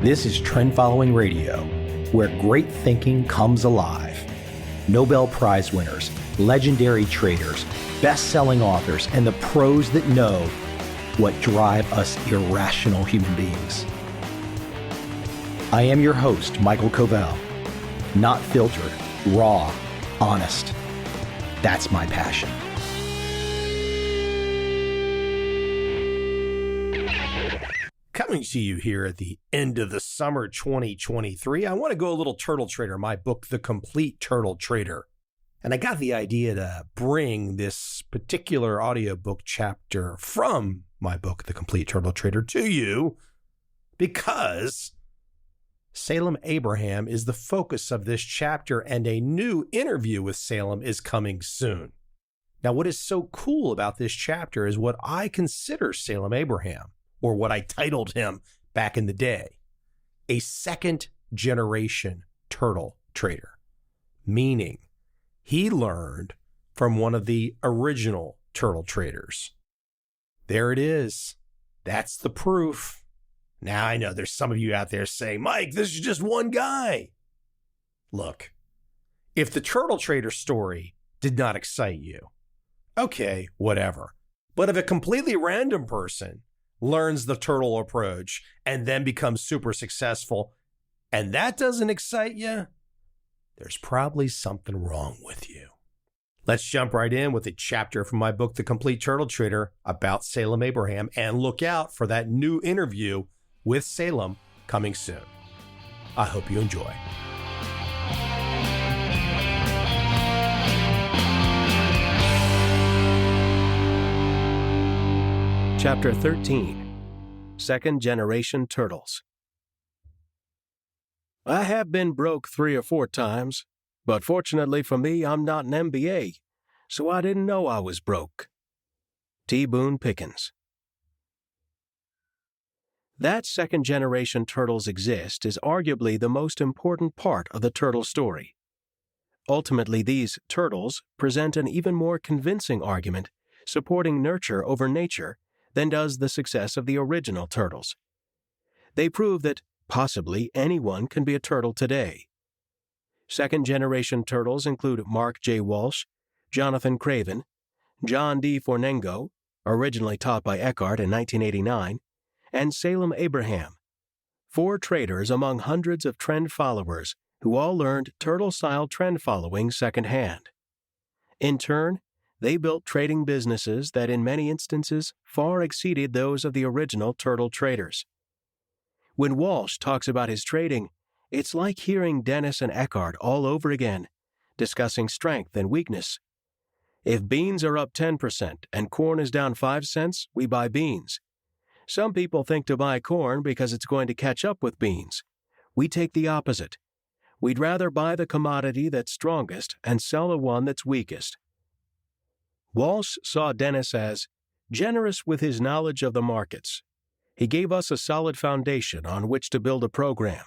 This is Trend Following Radio, where great thinking comes alive. Nobel Prize winners, legendary traders, best-selling authors, and the pros that know what drive us irrational human beings. I am your host, Michael Covel. Not filtered, raw, honest. That's my passion. Coming to you here at the end of the summer 2023, I want to go a little turtle trader, my book, The Complete Turtle Trader. And I got the idea to bring this particular audiobook chapter from my book, The Complete Turtle Trader, to you because Salem Abraham is the focus of this chapter, and a new interview with Salem is coming soon. Now, what is so cool about this chapter is what I consider Salem Abraham, or what I titled him back in the day, a second generation turtle trader, meaning he learned from one of the original turtle traders. There it is. That's the proof. Now, I know there's some of you out there saying, Mike, this is just one guy. Look, if the turtle trader story did not excite you, okay, whatever. But if a completely random person learns the turtle approach and then becomes super successful, and that doesn't excite you, there's probably something wrong with you. Let's jump right in with a chapter from my book, The Complete Turtle Trader, about Salem Abraham, and look out for that new interview with Salem coming soon. I hope you enjoy. Chapter 13, Second Generation Turtles. I have been broke 3 or 4 times, but fortunately for me, I'm not an MBA, so I didn't know I was broke. T. Boone Pickens. That second-generation turtles exist is arguably the most important part of the turtle story. Ultimately, these turtles present an even more convincing argument supporting nurture over nature than does the success of the original turtles. They prove that possibly anyone can be a turtle today. Second-generation turtles include Mark J. Walsh, Jonathan Craven, John D. Fornengo, originally taught by Eckhart in 1989, and Salem Abraham, 4 traders among hundreds of trend followers who all learned turtle-style trend following secondhand. In turn, they built trading businesses that in many instances far exceeded those of the original turtle traders. When Walsh talks about his trading, it's like hearing Dennis and Eckhart all over again, discussing strength and weakness. If beans are up 10% and corn is down 5 cents, we buy beans. Some people think to buy corn because it's going to catch up with beans. We take the opposite. We'd rather buy the commodity that's strongest and sell the one that's weakest. Walsh saw Dennis as generous with his knowledge of the markets. He gave us a solid foundation on which to build a program.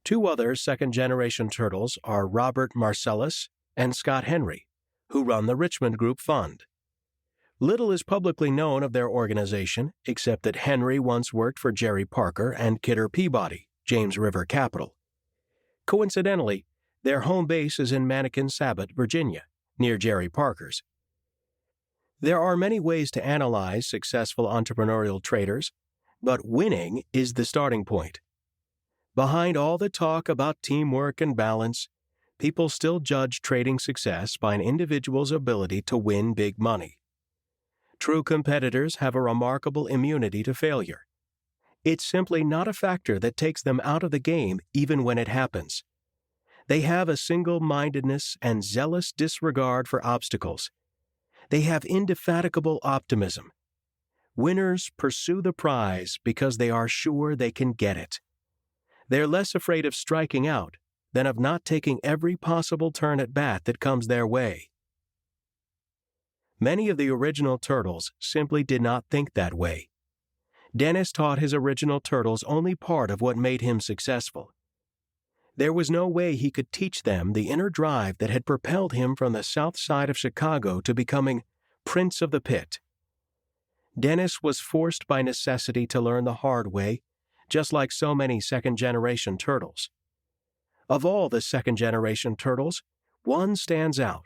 2 other second-generation turtles are Robert Marcellus and Scott Henry, who run the Richmond Group Fund. Little is publicly known of their organization, except that Henry once worked for Jerry Parker and Kidder Peabody, James River Capital. Coincidentally, their home base is in Manikin-Sabot, Virginia, near Jerry Parker's. There are many ways to analyze successful entrepreneurial traders, but winning is the starting point. Behind all the talk about teamwork and balance, people still judge trading success by an individual's ability to win big money. True competitors have a remarkable immunity to failure. It's simply not a factor that takes them out of the game even when it happens. They have a single-mindedness and zealous disregard for obstacles. They have indefatigable optimism. Winners pursue the prize because they are sure they can get it. They're less afraid of striking out than of not taking every possible turn at bat that comes their way. Many of the original turtles simply did not think that way. Dennis taught his original turtles only part of what made him successful. There was no way he could teach them the inner drive that had propelled him from the south side of Chicago to becoming Prince of the Pit. Dennis was forced by necessity to learn the hard way, just like so many second-generation turtles. Of all the second-generation turtles, one stands out.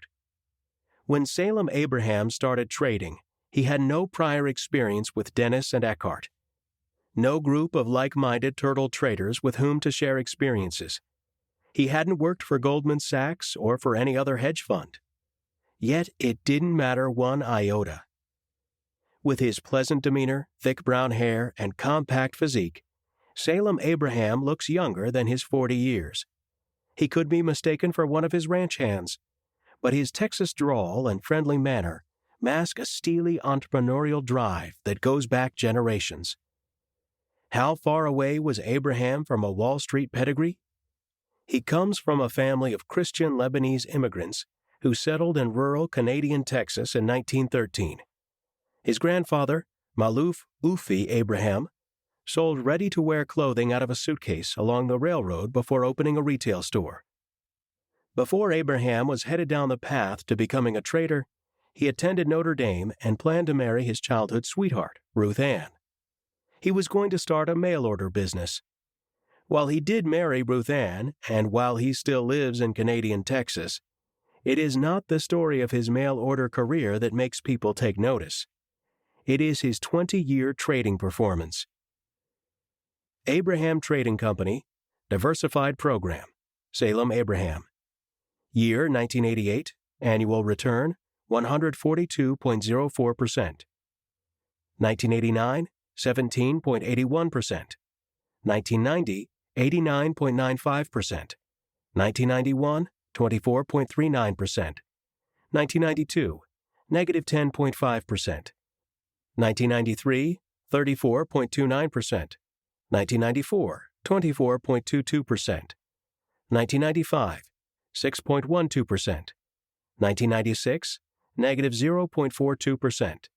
When Salem Abraham started trading, he had no prior experience with Dennis and Eckhart. No group of like-minded turtle traders with whom to share experiences. He hadn't worked for Goldman Sachs or for any other hedge fund. Yet it didn't matter one iota. With his pleasant demeanor, thick brown hair, and compact physique, Salem Abraham looks younger than his 40 years. He could be mistaken for one of his ranch hands, but his Texas drawl and friendly manner mask a steely entrepreneurial drive that goes back generations. How far away was Abraham from a Wall Street pedigree? He comes from a family of Christian Lebanese immigrants who settled in rural Canadian Texas in 1913. His grandfather, Maluf Ufi Abraham, sold ready-to-wear clothing out of a suitcase along the railroad before opening a retail store. Before Abraham was headed down the path to becoming a trader, he attended Notre Dame and planned to marry his childhood sweetheart, Ruth Ann. He was going to start a mail-order business. While he did marry Ruth Ann, and while he still lives in Canadian Texas, it is not the story of his mail-order career that makes people take notice. It is his 20-year trading performance. Abraham Trading Company, Diversified Program, Salem Abraham. Year 1988, annual return 142.04%. 1989, 17.81%. 1990, 89.95%. 1991, 24.39%. 1992, negative 10.5%. 1993, 34.29%. 1994, 24.22%. 1995, 6.12%. 1996, negative 0.42%.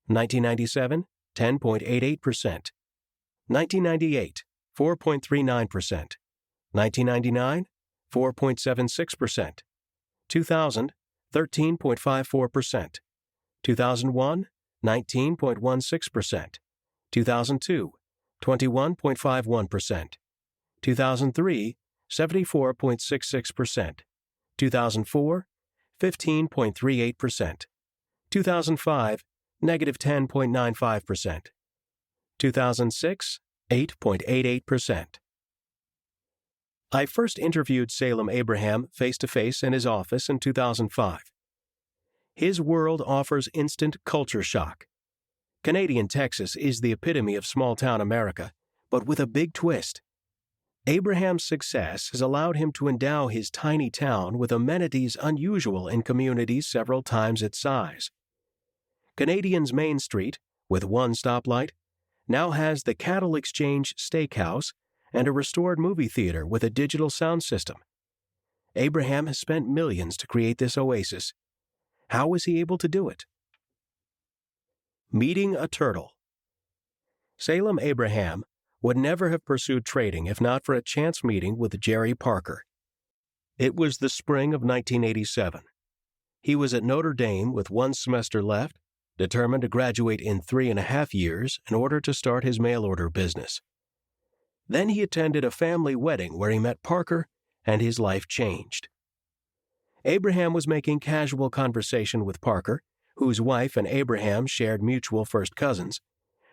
1997, 10.88%. 1998, 4.39%. 1999, 4.76%. 2000, 13.54%. 2001, 19.16%. 2002, 21.51%. 2003, 74.66%. 2004, 15.38%. 2005, negative 10.95%. 2006, 8.88%. I first interviewed Salem Abraham face-to-face in his office in 2005. His world offers instant culture shock. Canadian Texas is the epitome of small-town America, but with a big twist. Abraham's success has allowed him to endow his tiny town with amenities unusual in communities several times its size. Canadian's Main Street, with one stoplight, now has the Cattle Exchange Steakhouse and a restored movie theater with a digital sound system. Abraham has spent millions to create this oasis. How was he able to do it? Meeting a turtle. Salem Abraham would never have pursued trading if not for a chance meeting with Jerry Parker. It was the spring of 1987. He was at Notre Dame with one semester left, determined to graduate in 3.5 years in order to start his mail-order business. Then he attended a family wedding where he met Parker, and his life changed. Abraham was making casual conversation with Parker, whose wife and Abraham shared mutual first cousins,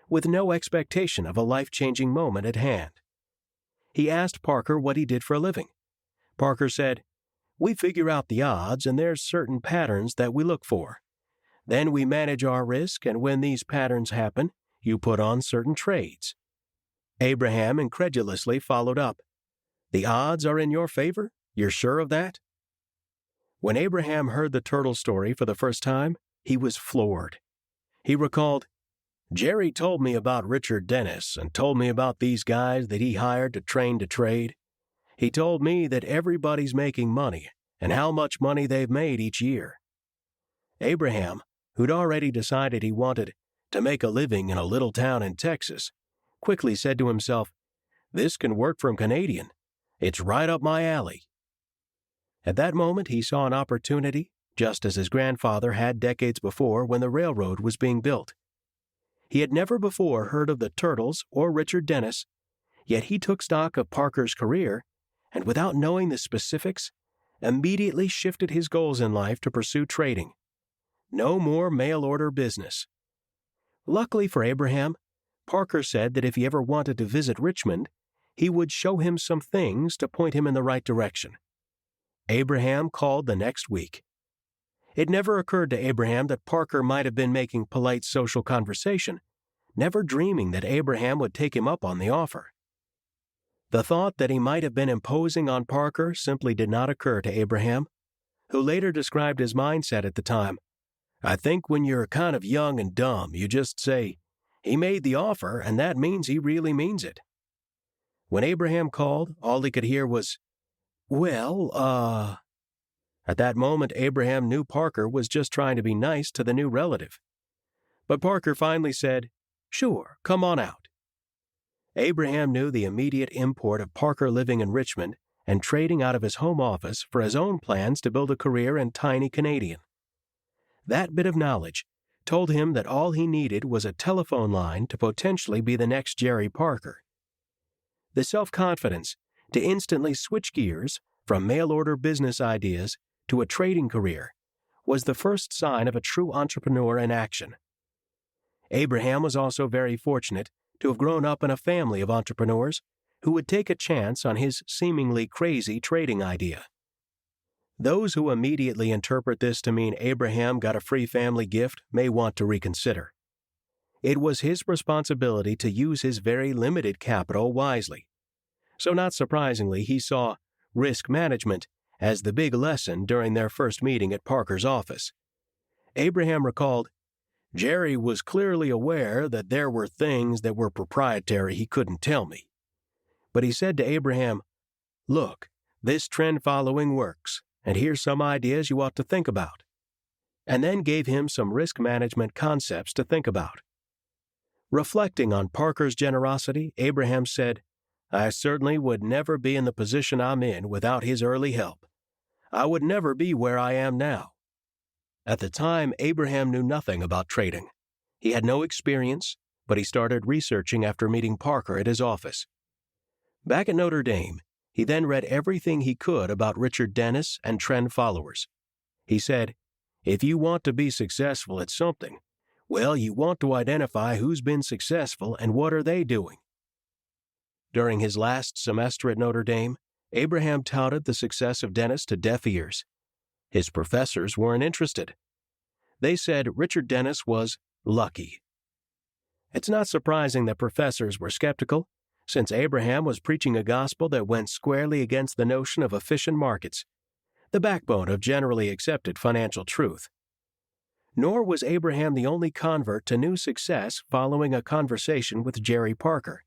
with no expectation of a life-changing moment at hand. He asked Parker what he did for a living. Parker said, "We figure out the odds, and there's certain patterns that we look for. Then we manage our risk, and when these patterns happen, you put on certain trades." Abraham incredulously followed up, "The odds are in your favor? You're sure of that?" When Abraham heard the turtle story for the first time, he was floored. He recalled, "Jerry told me about Richard Dennis and told me about these guys that he hired to train to trade. He told me that everybody's making money and how much money they've made each year." Abraham, who'd already decided he wanted to make a living in a little town in Texas, quickly said to himself, "This can work from Canadian. It's right up my alley." At that moment, he saw an opportunity, just as his grandfather had decades before when the railroad was being built. He had never before heard of the Turtles or Richard Dennis, Yet he took stock of Parker's career and, without knowing the specifics, immediately shifted his goals in life to pursue trading. No more mail-order business. Luckily for Abraham, Parker said that if he ever wanted to visit Richmond, he would show him some things to point him in the right direction. Abraham called the next week. It never occurred to Abraham that Parker might have been making polite social conversation, never dreaming that Abraham would take him up on the offer. The thought that he might have been imposing on Parker simply did not occur to Abraham, who later described his mindset at the time. "I think when you're kind of young and dumb, you just say, 'He made the offer, and that means he really means it.'" When Abraham called, all he could hear was, "Well, At that moment, Abraham knew Parker was just trying to be nice to the new relative. But Parker finally said, "Sure, come on out." Abraham knew the immediate import of Parker living in Richmond and trading out of his home office for his own plans to build a career in tiny Canadian. That bit of knowledge told him that all he needed was a telephone line to potentially be the next Jerry Parker. The self-confidence to instantly switch gears from mail-order business ideas to a trading career was the first sign of a true entrepreneur in action. Abraham was also very fortunate to have grown up in a family of entrepreneurs who would take a chance on his seemingly crazy trading idea. Those who immediately interpret this to mean Abraham got a free family gift may want to reconsider. It was his responsibility to use his very limited capital wisely. So not surprisingly, he saw risk management as the big lesson during their first meeting at Parker's office. Abraham recalled, "Jerry was clearly aware that there were things that were proprietary he couldn't tell me. But he said to Abraham, 'Look, this trend following works, and here's some ideas you ought to think about,' and then gave him some risk management concepts to think about." Reflecting on Parker's generosity, Abraham said, "I certainly would never be in the position I'm in without his early help. I would never be where I am now." At the time, Abraham knew nothing about trading. He had no experience, but he started researching after meeting Parker at his office. Back at Notre Dame, he then read everything he could about Richard Dennis and trend followers. He said, "If you want to be successful at something, well, you want to identify who's been successful and what are they doing." During his last semester at Notre Dame, Abraham touted the success of Dennis to deaf ears. His professors weren't interested. They said Richard Dennis was lucky. It's not surprising that professors were skeptical, since Abraham was preaching a gospel that went squarely against the notion of efficient markets, the backbone of generally accepted financial truth. Nor was Abraham the only convert to new success following a conversation with Jerry Parker.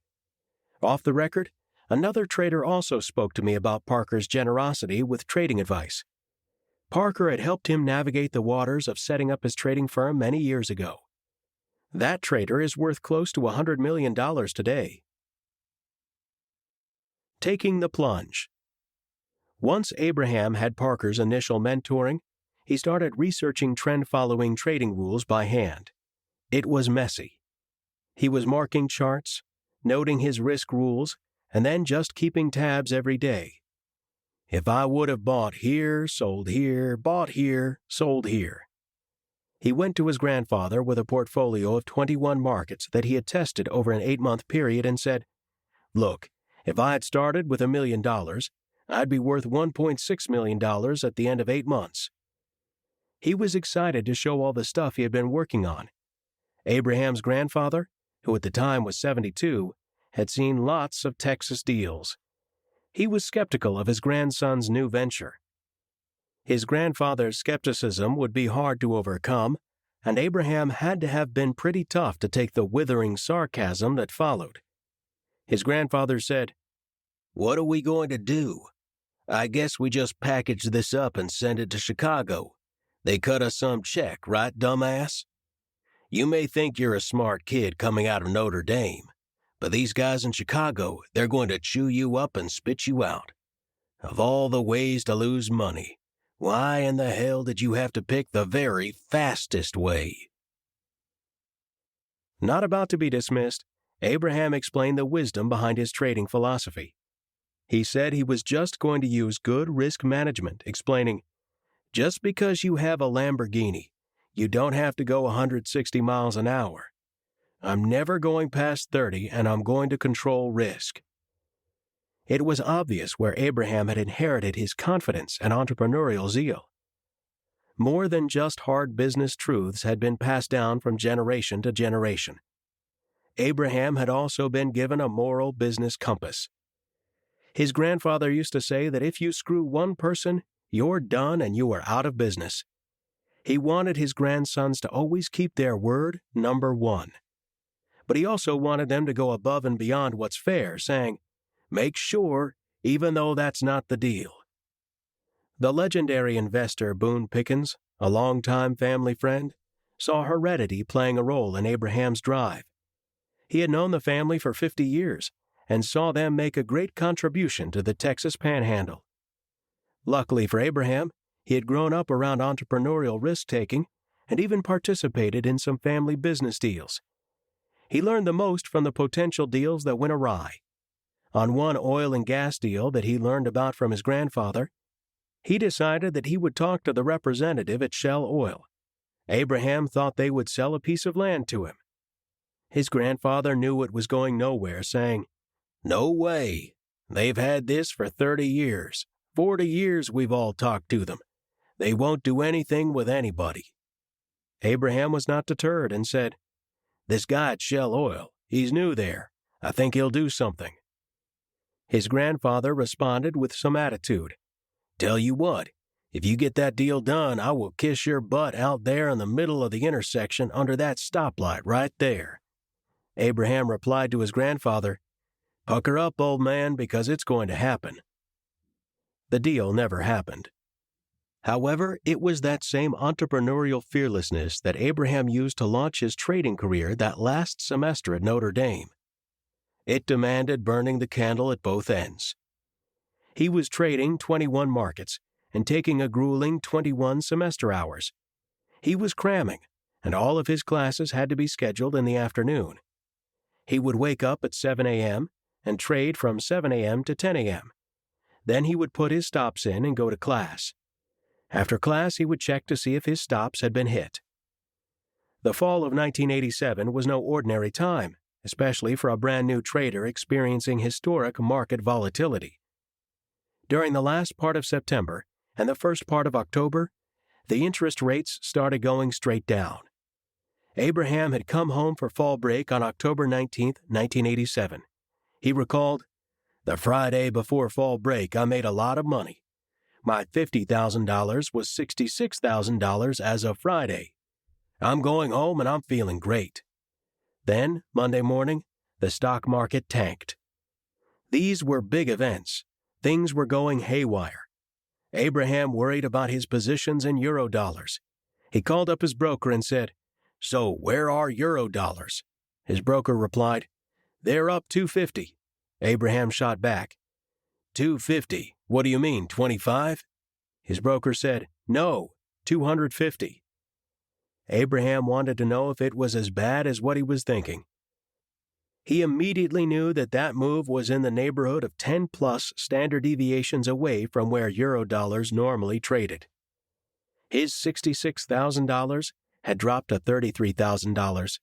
Off the record, another trader also spoke to me about Parker's generosity with trading advice. Parker had helped him navigate the waters of setting up his trading firm many years ago. That trader is worth close to $100 million today. Taking the plunge. Once Abraham had Parker's initial mentoring, he started researching trend-following trading rules by hand. It was messy. He was marking charts, noting his risk rules, and then just keeping tabs every day. If I would have bought here, sold here, bought here, sold here. He went to his grandfather with a portfolio of 21 markets that he had tested over an 8-month period and said, "Look, if I had started with $1 million, I'd be worth $1.6 million at the end of 8 months." He was excited to show all the stuff he had been working on. Abraham's grandfather, who at the time was 72, had seen lots of Texas deals. He was skeptical of his grandson's new venture. His grandfather's skepticism would be hard to overcome, and Abraham had to have been pretty tough to take the withering sarcasm that followed. His grandfather said, "What are we going to do? I guess we just package this up and send it to Chicago. They cut us some check, right, dumbass? You may think you're a smart kid coming out of Notre Dame, but these guys in Chicago, they're going to chew you up and spit you out. Of all the ways to lose money, why in the hell did you have to pick the very fastest way?" Not about to be dismissed, Abraham explained the wisdom behind his trading philosophy. He said he was just going to use good risk management, explaining, "Just because you have a Lamborghini, you don't have to go 160 miles an hour. I'm never going past 30, and I'm going to control risk." It was obvious where Abraham had inherited his confidence and entrepreneurial zeal. More than just hard business truths had been passed down from generation to generation. Abraham had also been given a moral business compass. His grandfather used to say that if you screw one person, you're done and you are out of business. He wanted his grandsons to always keep their word number one. But he also wanted them to go above and beyond what's fair, saying, "Make sure, even though that's not the deal." The legendary investor Boone Pickens, a longtime family friend, saw heredity playing a role in Abraham's drive. He had known the family for 50 years and saw them make a great contribution to the Texas Panhandle. Luckily for Abraham, he had grown up around entrepreneurial risk-taking and even participated in some family business deals. He learned the most from the potential deals that went awry. On one oil and gas deal that he learned about from his grandfather, he decided that he would talk to the representative at Shell Oil. Abraham thought they would sell a piece of land to him. His grandfather knew it was going nowhere, saying, "No way. They've had this for 30 years. 40 years we've all talked to them. They won't do anything with anybody." Abraham was not deterred and said, "This guy at Shell Oil, he's new there. I think he'll do something." His grandfather responded with some attitude. "Tell you what, if you get that deal done, I will kiss your butt out there in the middle of the intersection under that stoplight right there." Abraham replied to his grandfather, "Pucker up, old man, because it's going to happen." The deal never happened. However, it was that same entrepreneurial fearlessness that Abraham used to launch his trading career that last semester at Notre Dame. It demanded burning the candle at both ends. He was trading 21 markets and taking a grueling 21 semester hours. He was cramming, and all of his classes had to be scheduled in the afternoon. He would wake up at 7 a.m. and trade from 7 a.m. to 10 a.m. Then he would put his stops in and go to class. After class, he would check to see if his stops had been hit. The fall of 1987 was no ordinary time, especially for a brand-new trader experiencing historic market volatility. During the last part of September and the first part of October, the interest rates started going straight down. Abraham had come home for fall break on October 19, 1987. He recalled, "The Friday before fall break, I made a lot of money. My $50,000 was $66,000 as of Friday. I'm going home and I'm feeling great." Then, Monday morning, the stock market tanked. These were big events. Things were going haywire. Abraham worried about his positions in Eurodollars. He called up his broker and said, "So where are Eurodollars?" His broker replied, "They're up 250. Abraham shot back, "250? What do you mean, 25? His broker said, "No, 250. Abraham wanted to know if it was as bad as what he was thinking. He immediately knew that that move was in the neighborhood of 10-plus standard deviations away from where Eurodollars normally traded. His $66,000 had dropped to $33,000.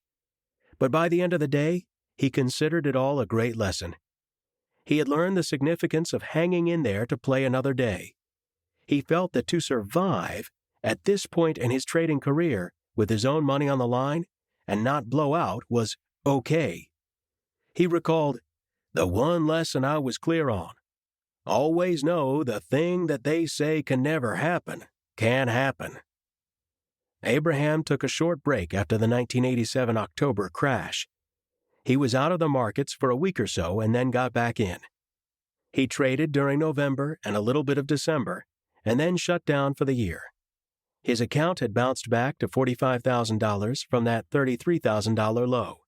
But by the end of the day, he considered it all a great lesson. He had learned the significance of hanging in there to play another day. He felt that to survive, at this point in his trading career, with his own money on the line, and not blow out, was okay. He recalled, "The one lesson I was clear on. Always know the thing that they say can never happen, can happen." Abraham took a short break after the 1987 October crash. He was out of the markets for a week or so and then got back in. He traded during November and a little bit of December, and then shut down for the year. His account had bounced back to $45,000 from that $33,000 low.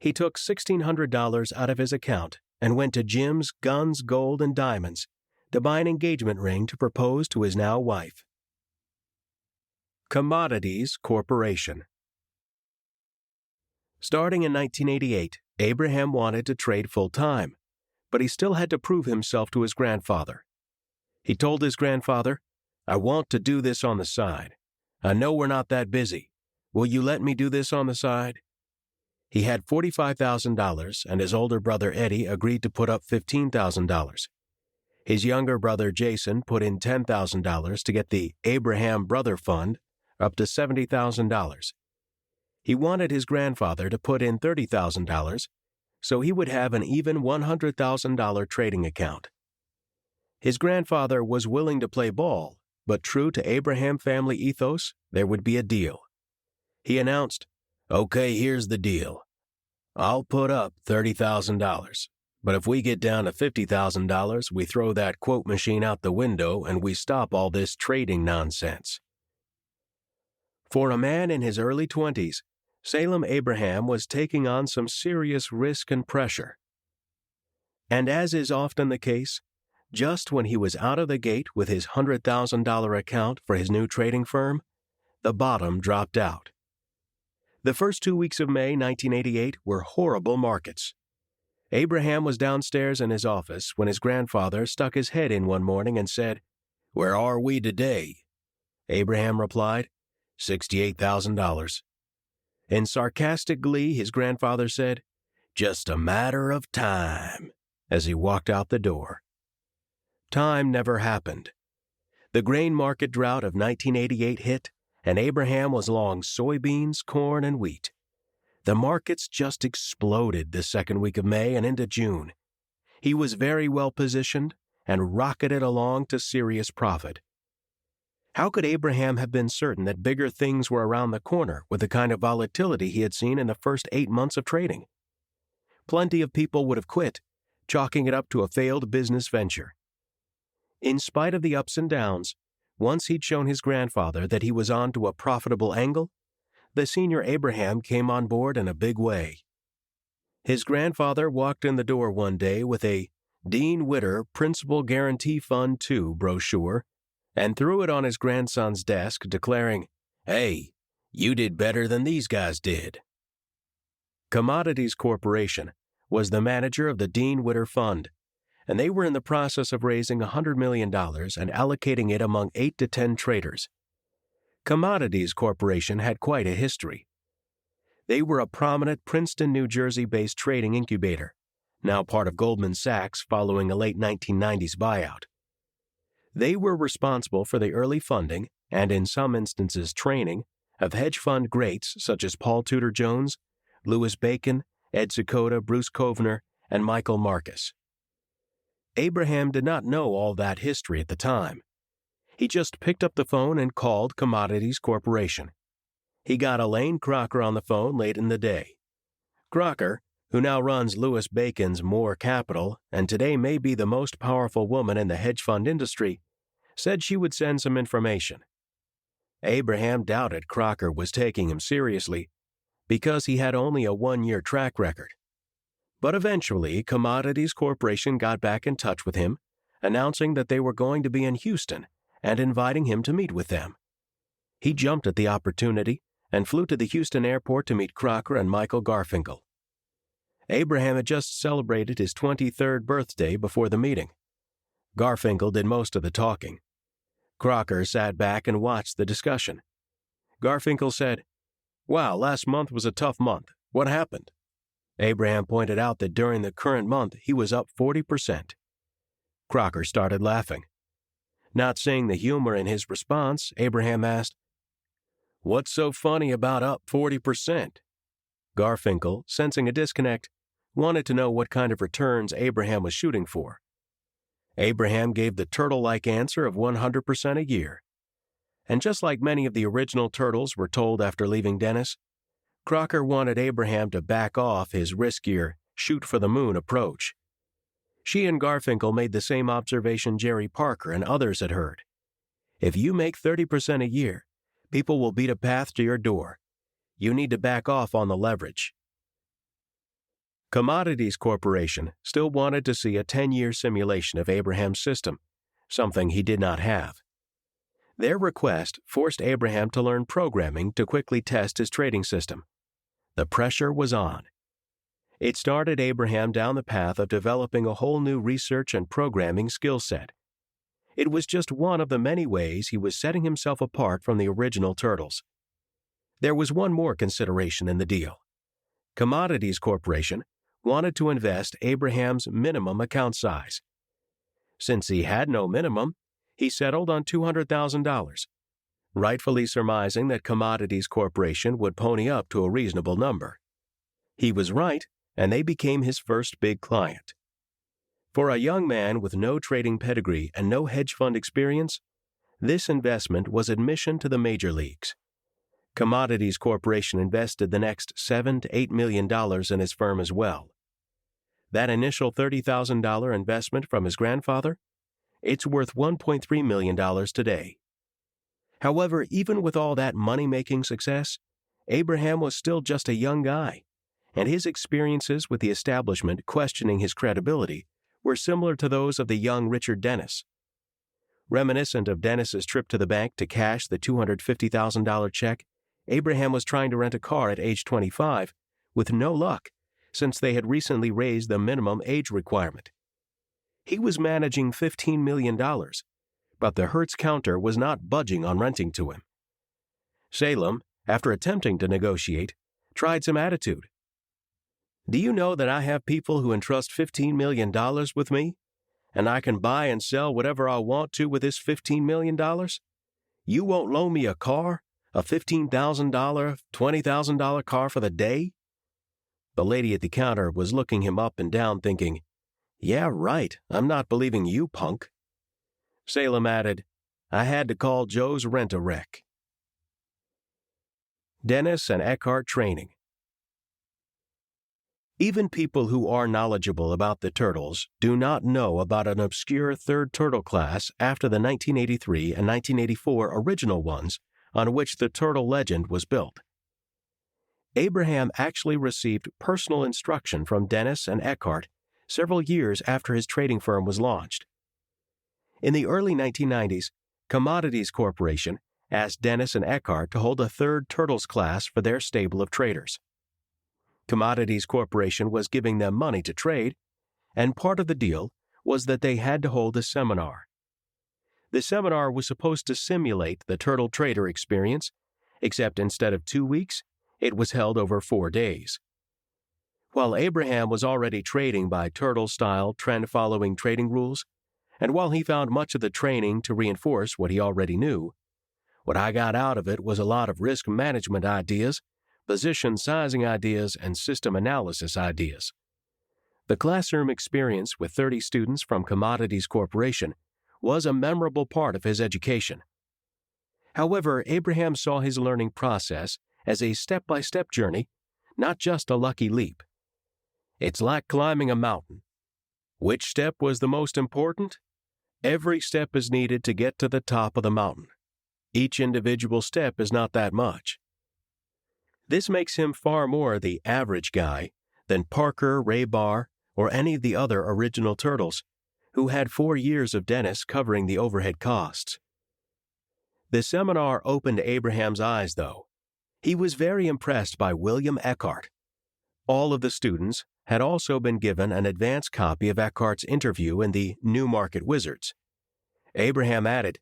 He took $1,600 out of his account and went to Jim's Guns, Gold, and Diamonds to buy an engagement ring to propose to his now wife. Commodities Corporation. Starting in 1988, Abraham wanted to trade full-time, but he still had to prove himself to his grandfather. He told his grandfather, "I want to do this on the side. I know we're not that busy. Will you let me do this on the side?" He had $45,000, and his older brother Eddie agreed to put up $15,000. His younger brother Jason put in $10,000 to get the Abraham Brother Fund up to $70,000. He wanted his grandfather to put in $30,000 so he would have an even $100,000 trading account. His grandfather was willing to play ball, but true to Abraham family ethos, there would be a deal. He announced, "Okay, here's the deal. I'll put up $30,000, but if we get down to $50,000, we throw that quote machine out the window and we stop all this trading nonsense." For a man in his early 20s, Salem Abraham was taking on some serious risk and pressure. And as is often the case, just when he was out of the gate with his $100,000 account for his new trading firm, the bottom dropped out. The first 2 weeks of May 1988 were horrible markets. Abraham was downstairs in his office when his grandfather stuck his head in one morning and said, "Where are we today?" Abraham replied, $68,000. In sarcastic glee, his grandfather said, "Just a matter of time," as he walked out the door. Time never happened. The grain market drought of 1988 hit, and Abraham was long soybeans, corn, and wheat. The markets just exploded the second week of May and into June. He was very well positioned and rocketed along to serious profit. How could Abraham have been certain that bigger things were around the corner with the kind of volatility he had seen in the first 8 months of trading? Plenty of people would have quit, chalking it up to a failed business venture. In spite of the ups and downs, once he'd shown his grandfather that he was on to a profitable angle, the senior Abraham came on board in a big way. His grandfather walked in the door one day with a Dean Witter Principal Guarantee Fund II brochure and threw it on his grandson's desk, declaring, "Hey, you did better than these guys did." Commodities Corporation was the manager of the Dean Witter Fund, and they were in the process of raising $100 million and allocating it among 8 to 10 traders. Commodities Corporation had quite a history. They were a prominent Princeton, New Jersey-based trading incubator, now part of Goldman Sachs following a late 1990s buyout. They were responsible for the early funding, and in some instances training, of hedge fund greats such as Paul Tudor Jones, Louis Bacon, Ed Seykota, Bruce Kovner, and Michael Marcus. Abraham did not know all that history at the time. He just picked up the phone and called Commodities Corporation. He got Elaine Crocker on the phone late in the day. Crocker, who now runs Louis Bacon's Moore Capital and today may be the most powerful woman in the hedge fund industry, said she would send some information. Abraham doubted Crocker was taking him seriously because he had only a 1-year track record. But eventually, Commodities Corporation got back in touch with him, announcing that they were going to be in Houston and inviting him to meet with them. He jumped at the opportunity and flew to the Houston airport to meet Crocker and Michael Garfinkel. Abraham had just celebrated his 23rd birthday before the meeting. Garfinkel did most of the talking. Crocker sat back and watched the discussion. Garfinkel said, "Wow, last month was a tough month. What happened?" Abraham pointed out that during the current month he was up 40%. Crocker started laughing. Not seeing the humor in his response, Abraham asked, "What's so funny about up 40%? Garfinkel, sensing a disconnect, wanted to know what kind of returns Abraham was shooting for. Abraham gave the turtle-like answer of 100% a year. And just like many of the original turtles were told after leaving Dennis, Crocker wanted Abraham to back off his riskier, shoot-for-the-moon approach. She and Garfinkel made the same observation Jerry Parker and others had heard. If you make 30% a year, people will beat a path to your door. You need to back off on the leverage. Commodities Corporation still wanted to see a 10-year simulation of Abraham's system, something he did not have. Their request forced Abraham to learn programming to quickly test his trading system. The pressure was on. It started Abraham down the path of developing a whole new research and programming skill set. It was just one of the many ways he was setting himself apart from the original Turtles. There was one more consideration in the deal. Commodities Corporation wanted to invest Abraham's minimum account size. Since he had no minimum, he settled on $200,000, rightfully surmising that Commodities Corporation would pony up to a reasonable number. He was right, and they became his first big client. For a young man with no trading pedigree and no hedge fund experience, this investment was admission to the major leagues. Commodities Corporation invested the next $7 to $8 million in his firm as well. That initial $30,000 investment from his grandfather, it's worth $1.3 million today. However, even with all that money-making success, Abraham was still just a young guy, and his experiences with the establishment questioning his credibility were similar to those of the young Richard Dennis. Reminiscent of Dennis's trip to the bank to cash the $250,000 check, Abraham was trying to rent a car at age 25, with no luck, since they had recently raised the minimum age requirement. He was managing $15 million, but the Hertz counter was not budging on renting to him. Salem, after attempting to negotiate, tried some attitude. "Do you know that I have people who entrust $15 million with me, and I can buy and sell whatever I want to with this $15 million? You won't loan me a car, a $15,000, $20,000 car for the day?" The lady at the counter was looking him up and down, thinking, "Yeah, right, I'm not believing you, punk." Salem added, "I had to call Joe's Rent-A-Wreck." Dennis and Eckhart training. Even people who are knowledgeable about the Turtles do not know about an obscure third Turtle class after the 1983 and 1984 original ones on which the Turtle legend was built. Abraham actually received personal instruction from Dennis and Eckhart several years after his trading firm was launched. In the early 1990s, Commodities Corporation asked Dennis and Eckhart to hold a third Turtles class for their stable of traders. Commodities Corporation was giving them money to trade, and part of the deal was that they had to hold a seminar. The seminar was supposed to simulate the TurtleTrader experience, except instead of 2 weeks, it was held over 4 days. While Abraham was already trading by Turtle-style trend-following trading rules, and while he found much of the training to reinforce what he already knew, what I got out of it was a lot of risk management ideas, position sizing ideas, and system analysis ideas. The classroom experience with 30 students from Commodities Corporation was a memorable part of his education. However, Abraham saw his learning process as a step-by-step journey, not just a lucky leap. It's like climbing a mountain. Which step was the most important? Every step is needed to get to the top of the mountain. Each individual step is not that much. This makes him far more the average guy than Parker, Ray Barr, or any of the other original Turtles, who had 4 years of Dennis covering the overhead costs. The seminar opened Abraham's eyes, though. He was very impressed by William Eckhart. All of the students had also been given an advance copy of Eckhart's interview in the New Market Wizards. Abraham added,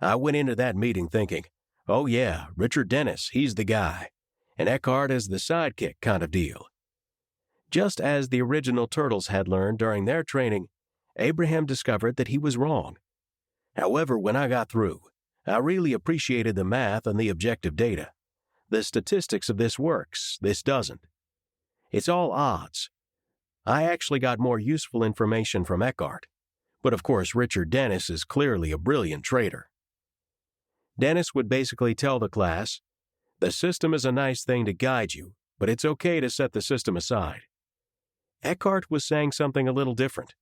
"I went into that meeting thinking, oh yeah, Richard Dennis, he's the guy, and Eckhart is the sidekick kind of deal." Just as the original Turtles had learned during their training, Abraham discovered that he was wrong. However, when I got through, I really appreciated the math and the objective data. The statistics of this works, this doesn't. It's all odds. I actually got more useful information from Eckhart, but of course Richard Dennis is clearly a brilliant trader. Dennis would basically tell the class, "The system is a nice thing to guide you, but it's okay to set the system aside." Eckhart was saying something a little different.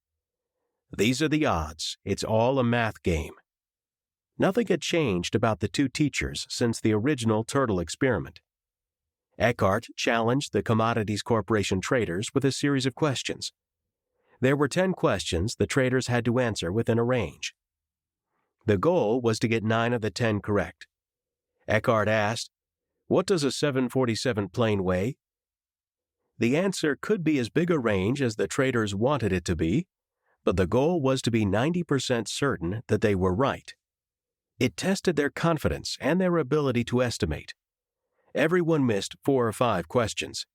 These are the odds. It's all a math game. Nothing had changed about the two teachers since the original Turtle experiment. Eckhart challenged the Commodities Corporation traders with a series of questions. There were 10 questions the traders had to answer within a range. The goal was to get 9 of the 10 correct. Eckhart asked, "What does a 747 plane weigh?" The answer could be as big a range as the traders wanted it to be, but the goal was to be 90% certain that they were right. It tested their confidence and their ability to estimate. Everyone missed 4 or 5 questions.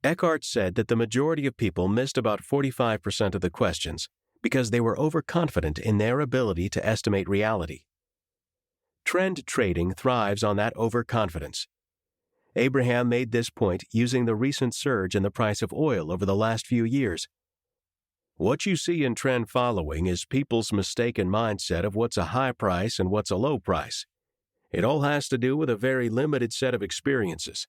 Eckhart said that the majority of people missed about 45% of the questions because they were overconfident in their ability to estimate reality. Trend trading thrives on that overconfidence. Abraham made this point using the recent surge in the price of oil over the last few years. What you see in trend following is people's mistaken mindset of what's a high price and what's a low price. It all has to do with a very limited set of experiences.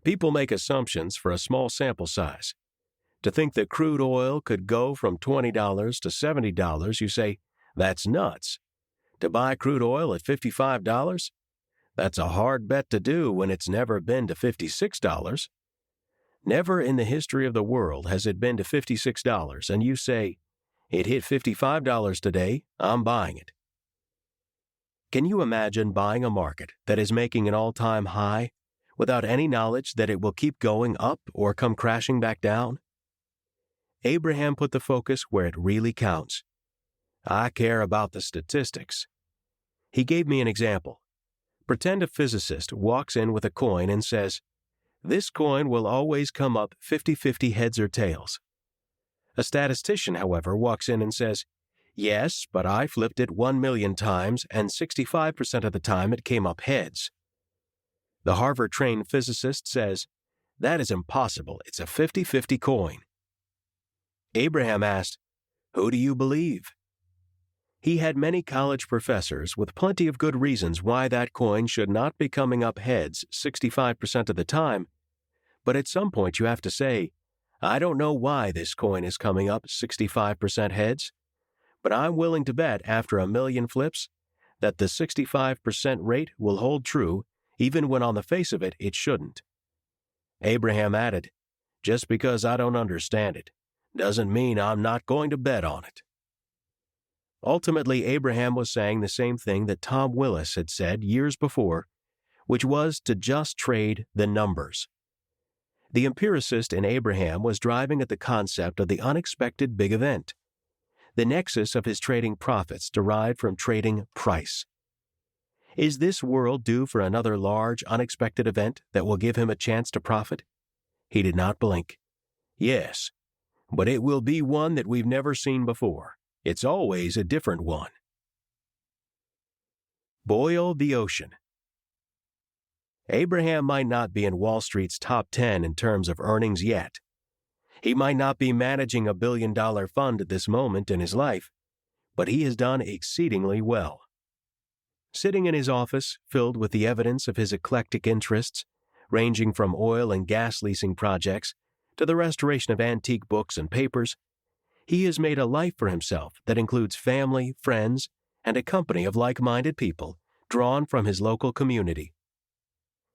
People make assumptions for a small sample size. To think that crude oil could go from $20 to $70, you say, that's nuts. To buy crude oil at $55? That's a hard bet to do when it's never been to $56. Never in the history of the world has it been to $56, and you say, it hit $55 today, I'm buying it. Can you imagine buying a market that is making an all-time high without any knowledge that it will keep going up or come crashing back down? Abraham put the focus where it really counts. I care about the statistics. He gave me an example. Pretend a physicist walks in with a coin and says, this coin will always come up 50-50 heads or tails. A statistician, however, walks in and says, yes, but I flipped it 1,000,000 times and 65% of the time it came up heads. The Harvard-trained physicist says, that is impossible, it's a 50-50 coin. Abraham asked, who do you believe? He had many college professors with plenty of good reasons why that coin should not be coming up heads 65% of the time, but at some point you have to say, I don't know why this coin is coming up 65% heads, but I'm willing to bet after 1,000,000 flips that the 65% rate will hold true even when on the face of it, it shouldn't. Abraham added, just because I don't understand it doesn't mean I'm not going to bet on it. Ultimately, Abraham was saying the same thing that Tom Willis had said years before, which was to just trade the numbers. The empiricist in Abraham was driving at the concept of the unexpected big event. The nexus of his trading profits derived from trading price. Is this world due for another large, unexpected event that will give him a chance to profit? He did not blink. Yes, but it will be one that we've never seen before. It's always a different one. Boil the ocean. Abraham might not be in Wall Street's top 10 in terms of earnings yet. He might not be managing a billion-dollar fund at this moment in his life, but he has done exceedingly well. Sitting in his office, filled with the evidence of his eclectic interests, ranging from oil and gas leasing projects to the restoration of antique books and papers, he has made a life for himself that includes family, friends, and a company of like-minded people drawn from his local community.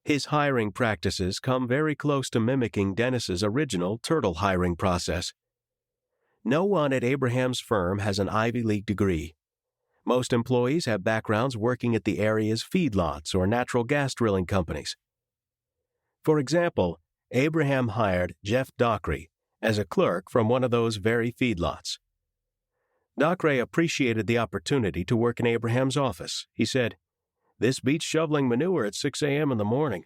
His hiring practices come very close to mimicking Dennis's original turtle hiring process. No one at Abraham's firm has an Ivy League degree. Most employees have backgrounds working at the area's feedlots or natural gas drilling companies. For example, Abraham hired Jeff Dockery as a clerk from one of those very feedlots. Dockery appreciated the opportunity to work in Abraham's office. He said, "This beats shoveling manure at 6 a.m. in the morning.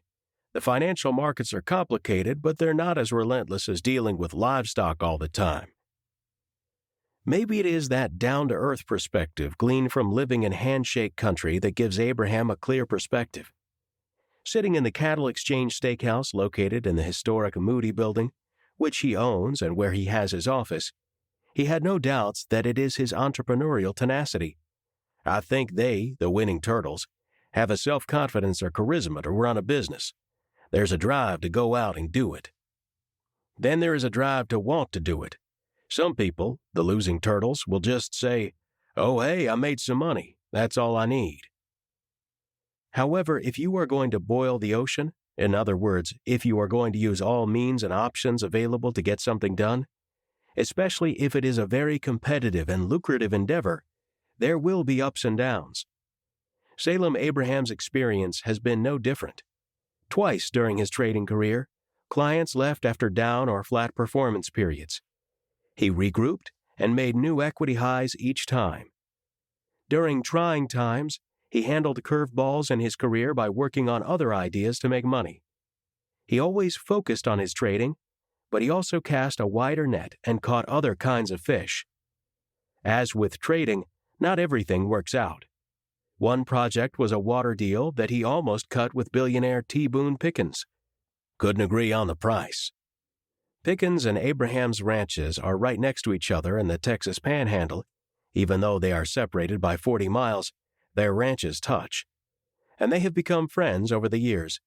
The financial markets are complicated, but they're not as relentless as dealing with livestock all the time." Maybe it is that down-to-earth perspective gleaned from living in handshake country that gives Abraham a clear perspective. Sitting in the Cattle Exchange Steakhouse located in the historic Moody Building, which he owns and where he has his office, he had no doubts that it is his entrepreneurial tenacity. I think they, the winning turtles, have a self-confidence or charisma to run a business. There's a drive to go out and do it. Then there is a drive to want to do it. Some people, the losing turtles, will just say, "Oh, hey, I made some money. That's all I need." However, if you are going to boil the ocean, in other words, if you are going to use all means and options available to get something done, especially if it is a very competitive and lucrative endeavor, there will be ups and downs. Salem Abraham's experience has been no different. Twice during his trading career, clients left after down or flat performance periods. He regrouped and made new equity highs each time. During trying times, he handled curveballs in his career by working on other ideas to make money. He always focused on his trading, but he also cast a wider net and caught other kinds of fish. As with trading, not everything works out. One project was a water deal that he almost cut with billionaire T. Boone Pickens. Couldn't agree on the price. Pickens and Abraham's ranches are right next to each other in the Texas Panhandle. Even though they are separated by 40 miles, their ranches touch. And they have become friends over the years.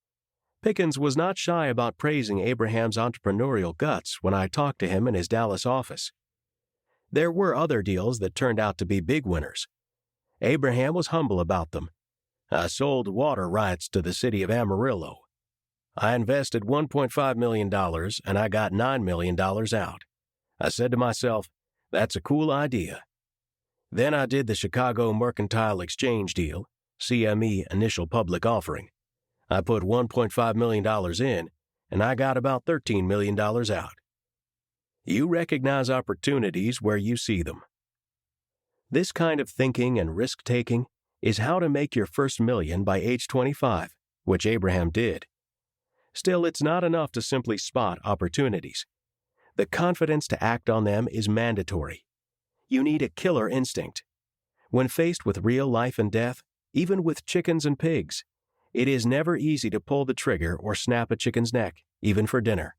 Pickens was not shy about praising Abraham's entrepreneurial guts when I talked to him in his Dallas office. There were other deals that turned out to be big winners. Abraham was humble about them. I sold water rights to the city of Amarillo. I invested $1.5 million and I got $9 million out. I said to myself, that's a cool idea. Then I did the Chicago Mercantile Exchange deal, CME initial public offering. I put $1.5 million in and I got about $13 million out. You recognize opportunities where you see them. This kind of thinking and risk-taking is how to make your first million by age 25, which Abraham did. Still, it's not enough to simply spot opportunities. The confidence to act on them is mandatory. You need a killer instinct. When faced with real life and death, even with chickens and pigs, it is never easy to pull the trigger or snap a chicken's neck, even for dinner.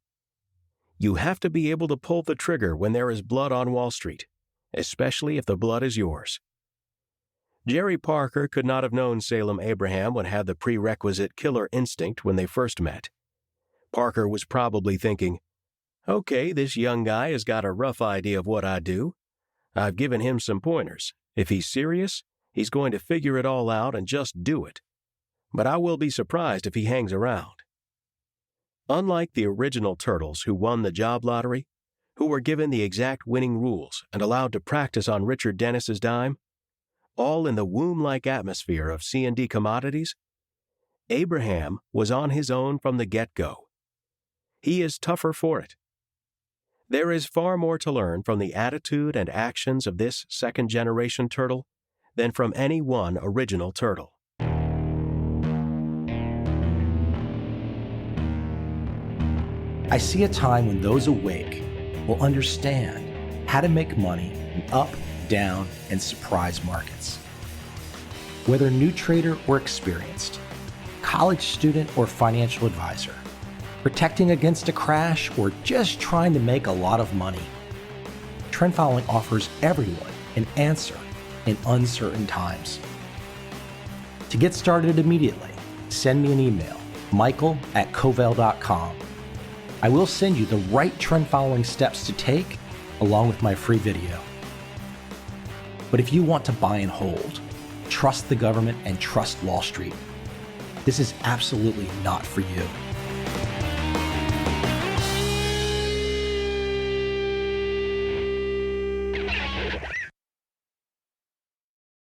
You have to be able to pull the trigger when there is blood on Wall Street, especially if the blood is yours. Jerry Parker could not have known Salem Abraham would have the prerequisite killer instinct when they first met. Parker was probably thinking, okay, this young guy has got a rough idea of what I do. I've given him some pointers. If he's serious, he's going to figure it all out and just do it. But I will be surprised if he hangs around. Unlike the original turtles who won the job lottery, who were given the exact winning rules and allowed to practice on Richard Dennis's dime, all in the womb-like atmosphere of C&D Commodities, Abraham was on his own from the get-go. He is tougher for it. There is far more to learn from the attitude and actions of this second-generation turtle than from any one original turtle. I see a time when those awake will understand how to make money in up, down, and surprise markets. Whether new trader or experienced, college student or financial advisor, protecting against a crash or just trying to make a lot of money, trend following offers everyone an answer in uncertain times. To get started immediately, send me an email, michael@covel.com. I will send you the right trend following steps to take along with my free video. But if you want to buy and hold, trust the government and trust Wall Street, this is absolutely not for you.